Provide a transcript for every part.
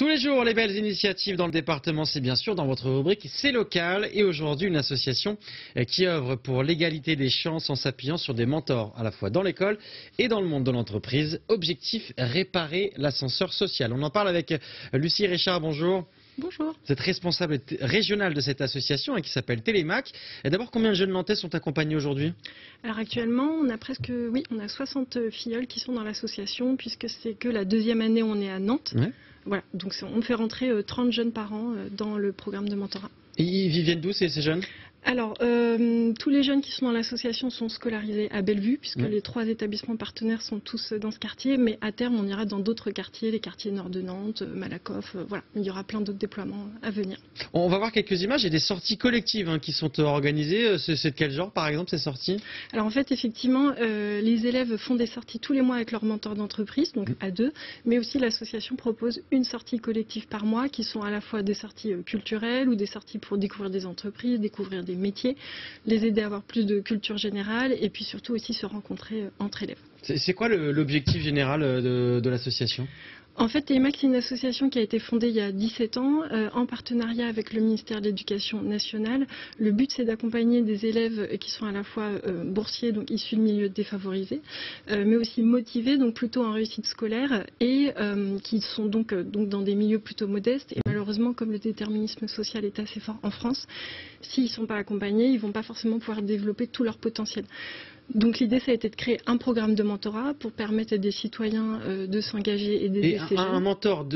Tous les jours, les belles initiatives dans le département, c'est bien sûr dans votre rubrique C'est local. Et aujourd'hui, une association qui œuvre pour l'égalité des chances en s'appuyant sur des mentors, à la fois dans l'école et dans le monde de l'entreprise. Objectif, réparer l'ascenseur social. On en parle avec Lucie Richard, bonjour. Bonjour. Vous êtes responsable régionale de cette association qui s'appelle Télémac. D'abord, combien de jeunes Nantais sont accompagnés aujourd'hui? Alors actuellement, on a 60 filleuls qui sont dans l'association puisque c'est que la deuxième année où on est à Nantes. Ouais. Voilà, donc on fait rentrer 30 jeunes par an dans le programme de mentorat. Et ils viennent d'où ces jeunes? Alors, tous les jeunes qui sont dans l'association sont scolarisés à Bellevue, puisque les 3 établissements partenaires sont tous dans ce quartier, mais à terme, on ira dans d'autres quartiers, les quartiers nord de Nantes, Malakoff, voilà, il y aura plein d'autres déploiements à venir. On va voir quelques images et des sorties collectives qui sont organisées. C'est de quel genre, par exemple, ces sorties? Alors en fait, effectivement, les élèves font des sorties tous les mois avec leur mentor d'entreprise, donc à 2, mais aussi l'association propose une sortie collective par mois, qui sont à la fois des sorties culturelles ou des sorties pour découvrir des entreprises, découvrir des métiers, les aider à avoir plus de culture générale et puis surtout aussi se rencontrer entre élèves. C'est quoi l'objectif général de l'association? En fait, Télémac, c'est une association qui a été fondée il y a 17 ans en partenariat avec le ministère de l'Éducation nationale. Le but, c'est d'accompagner des élèves qui sont à la fois boursiers, donc issus de milieux défavorisés, mais aussi motivés, donc plutôt en réussite scolaire, et qui sont donc dans des milieux plutôt modestes. Et malheureusement, comme le déterminisme social est assez fort en France, s'ils ne sont pas accompagnés, ils ne vont pas forcément pouvoir développer tout leur potentiel. Donc l'idée, ça a été de créer un programme de mentorat pour permettre à des citoyens de s'engager et d'aider ces jeunes. Un mentor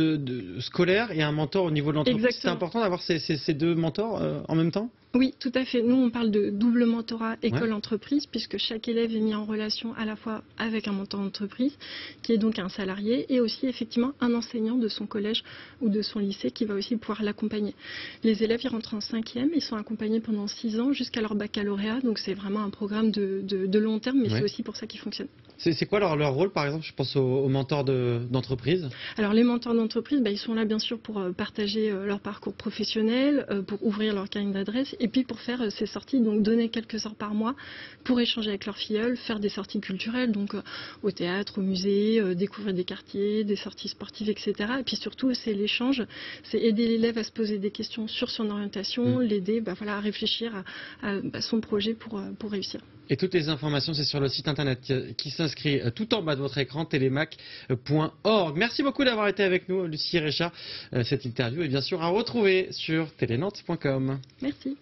scolaire et un mentor au niveau de l'entreprise. C'est important d'avoir ces deux mentors en même temps? Oui, tout à fait. Nous, on parle de double mentorat école-entreprise, puisque chaque élève est mis en relation à la fois avec un mentor d'entreprise, qui est donc un salarié, et aussi effectivement un enseignant de son collège ou de son lycée qui va aussi pouvoir l'accompagner. Les élèves, ils rentrent en 5e, ils sont accompagnés pendant 6 ans jusqu'à leur baccalauréat, donc c'est vraiment un programme de long terme, mais c'est aussi pour ça qu'il fonctionne. C'est quoi leur rôle, par exemple? Je pense aux mentors d'entreprise. Alors les mentors d'entreprise, ils sont là bien sûr pour partager leur parcours professionnel, pour ouvrir leur carnet d'adresse et puis pour faire ces sorties, donc donner quelques heures par mois pour échanger avec leurs filleuls, faire des sorties culturelles, donc au théâtre, au musée, découvrir des quartiers, des sorties sportives, etc. Et puis surtout, c'est l'échange, c'est aider l'élève à se poser des questions sur son orientation, l'aider à réfléchir à son projet pour réussir. Et toutes les informations, c'est sur le site internet qui s'inscrit tout en bas de votre écran, telemac.org. Merci beaucoup d'avoir été avec nous, Lucie Richard. Cette interview est bien sûr à retrouver sur telenantes.com. Merci.